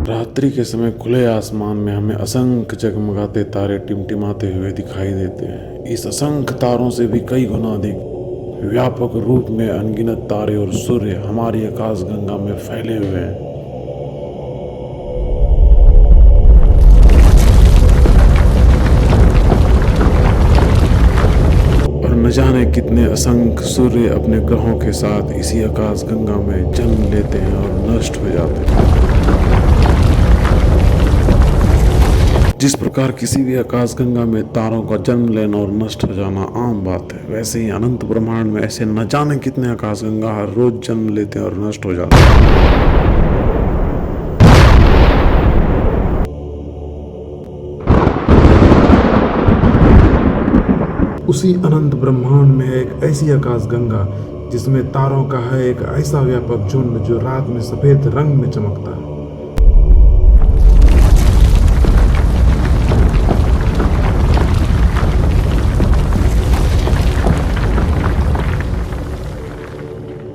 रात्रि के समय खुले आसमान में हमें असंख्य जगमगाते तारे टिमटिमाते हुए दिखाई देते हैं। इस असंख्य तारों से भी कई गुना अधिक व्यापक रूप में अनगिनत तारे और सूर्य हमारी आकाशगंगा में फैले हुए हैं। और न जाने कितने असंख्य सूर्य अपने ग्रहों के साथ इसी आकाशगंगा में जन्म लेते हैं और नष्ट हो जाते हैं। जिस प्रकार किसी भी आकाशगंगा में तारों का जन्म लेना और नष्ट हो जाना आम बात है, वैसे ही अनंत ब्रह्मांड में ऐसे न जाने कितने आकाशगंगा हर रोज जन्म लेते हैं और नष्ट हो जाते हैं। उसी अनंत ब्रह्मांड में एक ऐसी आकाशगंगा जिसमें तारों का है एक ऐसा व्यापक झुंड जो रात में सफेद रंग में चमकता है।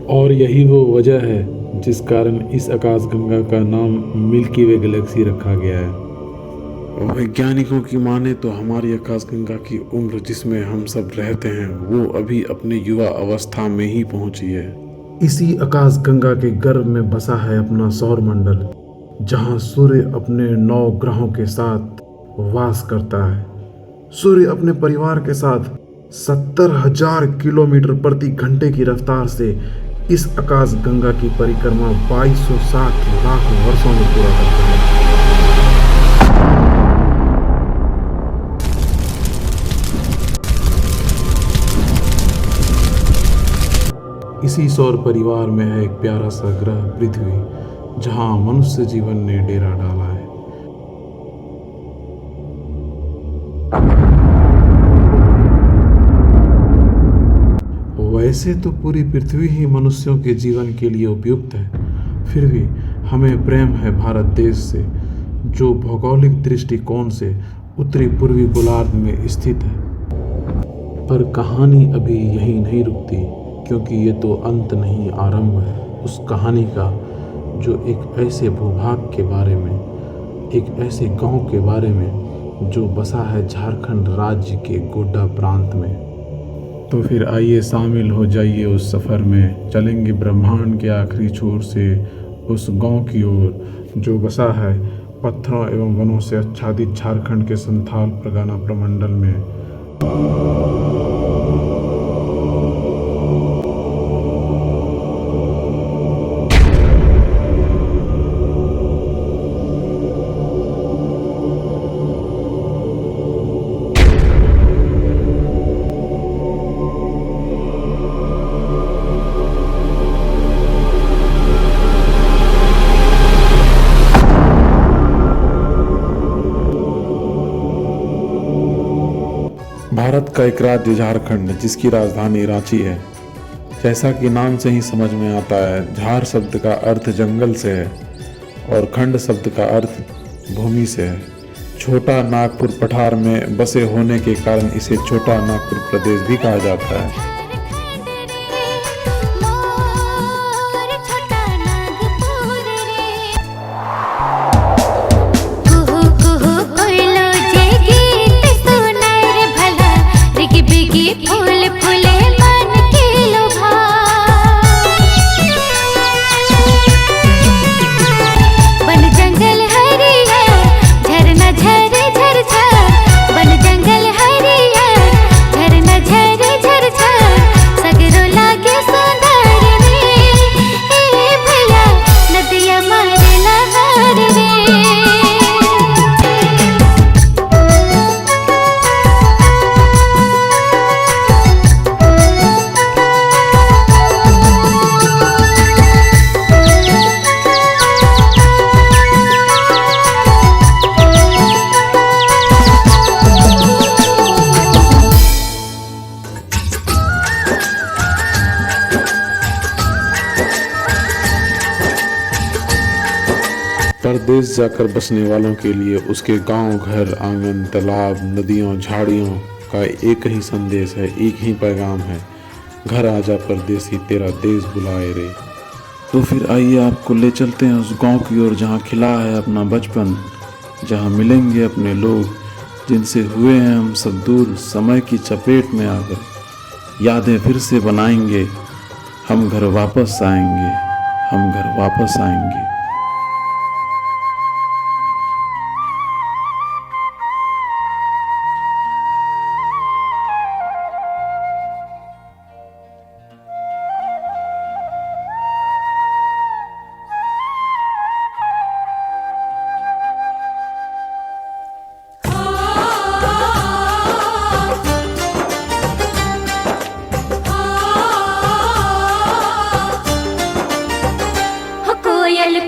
और यही वो वजह है जिस कारण इस आकाशगंगा का नाम मिल्की वे गैलेक्सी रखा गया है। वैज्ञानिकों की माने तो हमारी आकाशगंगा की उम्र जिसमें हम सब रहते हैं वो अभी अपने युवा अवस्था में ही पहुंची है। इसी आकाशगंगा के गर्भ में बसा है अपना सौरमंडल, जहां सूर्य अपने 9 ग्रहों के साथ वास करता है। सूर्य अपने परिवार के साथ 70,000 किलोमीटर प्रति घंटे की रफ्तार से इस आकाशगंगा की परिक्रमा 2260 लाख वर्षों में पूरा करता है। इसी सौर परिवार में है एक प्यारा सा ग्रह पृथ्वी, जहां मनुष्य जीवन ने डेरा डाला है। वैसे तो पूरी पृथ्वी ही मनुष्यों के जीवन के लिए उपयुक्त है, फिर भी हमें प्रेम है भारत देश से, जो भौगोलिक दृष्टिकोण से उत्तरी पूर्वी गोलार्ध में स्थित है। पर कहानी अभी यहीं नहीं रुकती, क्योंकि ये तो अंत नहीं आरंभ है उस कहानी का, जो एक ऐसे भूभाग के बारे में, एक ऐसे गांव के बारे में जो बसा है झारखंड राज्य के गोड्डा प्रांत में। तो फिर आइए शामिल हो जाइए उस सफ़र में, चलेंगे ब्रह्मांड के आखिरी छोर से उस गांव की ओर जो बसा है पत्थरों एवं वनों से आच्छादित झारखंड के संथाल परगना प्रमंडल में। भारत का एक राज्य झारखंड, जिसकी राजधानी रांची है। जैसा कि नाम से ही समझ में आता है, झार शब्द का अर्थ जंगल से है और खंड शब्द का अर्थ भूमि से है। छोटा नागपुर पठार में बसे होने के कारण इसे छोटा नागपुर प्रदेश भी कहा जाता है। परदेश जाकर बसने वालों के लिए उसके गांव, घर, आंगन, तालाब, नदियों, झाड़ियों का एक ही संदेश है, एक ही पैगाम है, घर आजा परदेसी तेरा देश बुलाए रे। तो फिर आइए आपको ले चलते हैं उस गांव की ओर जहां खिला है अपना बचपन, जहां मिलेंगे अपने लोग जिनसे हुए हैं हम सब दूर समय की चपेट में आकर। यादें फिर से बनाएंगे, हम घर वापस आएंगे, हम घर वापस आएंगे। कोयल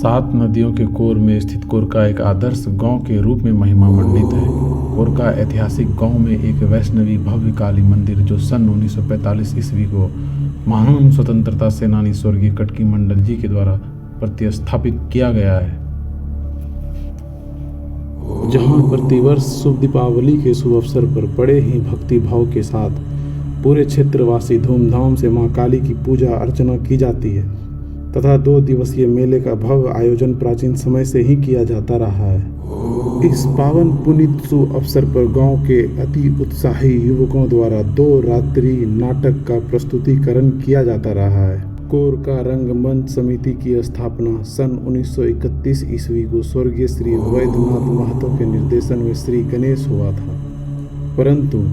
7 नदियों के कोर में स्थित कोरका एक आदर्श गांव के रूप में महिमा मंडित है। कोरका ऐतिहासिक गांव में एक वैष्णवी भव्य काली मंदिर जो सन 1945 ईस्वी को महान स्वतंत्रता सेनानी स्वर्गीय कटकी मंडल जी के द्वारा प्रतिस्थापित किया गया है, जहां प्रतिवर्ष शुभ दीपावली के शुभ अवसर पर बड़े ही भक्ति भाव के साथ पूरे क्षेत्रवासी धूमधाम से मां काली की पूजा अर्चना की जाती है तथा 2 दिवसीय मेले का भव्य आयोजन प्राचीन समय से ही किया जाता रहा है। इस पावन पुनीत शुभ अवसर पर गांव के अति उत्साही युवकों द्वारा 2 रात्रि नाटक का प्रस्तुतिकरण किया जाता रहा है। कोरका रंगमंच समिति की स्थापना सन 1931 ईस्वी को स्वर्गीय श्री वैद्यनाथ महतो के निर्देशन में श्री गणेश हुआ था, परंतु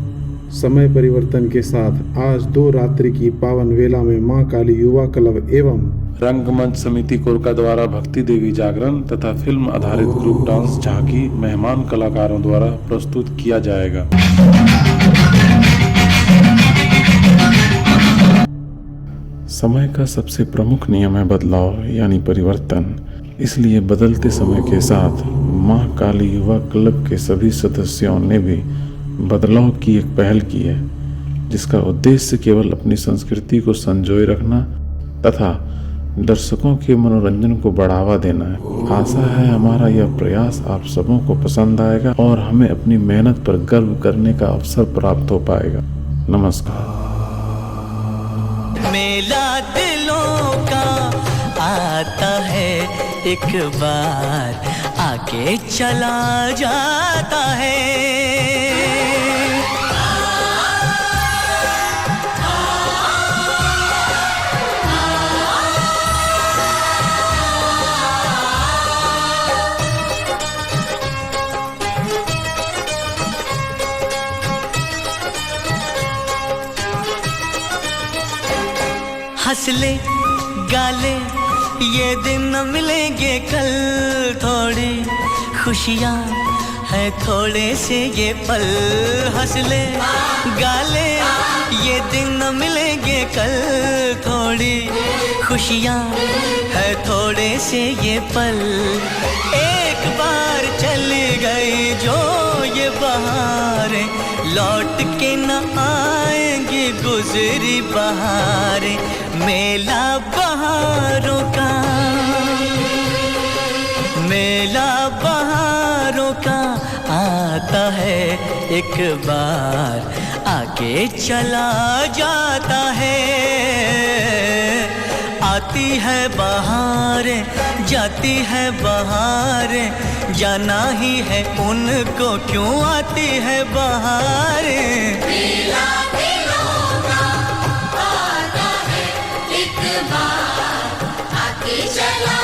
समय परिवर्तन के साथ आज 2 रात्रि की पावन वेला में मां काली युवा क्लब एवं रंगमंच समिति कोरका द्वारा भक्ति देवी जागरण तथा फिल्म आधारित ग्रुप डांस झांकी मेहमान कलाकारों द्वारा प्रस्तुत किया जाएगा। समय का सबसे प्रमुख नियम है बदलाव यानी परिवर्तन। इसलिए बदलते समय के साथ मां काली युवा क्लब के सभी सदस्यों ने भी बदलाव की एक पहल की है, जिसका उद्देश्य केवल अपनी संस्कृति को संजोए रखना तथा दर्शकों के मनोरंजन को बढ़ावा देना है। आशा है हमारा यह प्रयास आप सबों को पसंद आएगा और हमें अपनी मेहनत पर गर्व करने का अवसर प्राप्त हो पाएगा। नमस्कार। मेला दिलों का आता है, एक बार आके चला जाता है। हंस ले गाले ये दिन न मिलेंगे कल, थोड़ी खुशियाँ है थोड़े से ये पल। हंस ले गाले ये दिन न मिलेंगे कल, थोड़ी खुशियाँ है थोड़े से ये पल। एक बार चली गई जो ये बहारें, लौट के न आएंगी गुजरी बहारें। मेला बहारों का, मेला बहारों का आता है, एक बार आके चला जाता है। आती है बहारें जाती है बहारें, जाना ही है उनको क्यों आती है बहारें। मेला दिलों का आता है, एक बार आके चला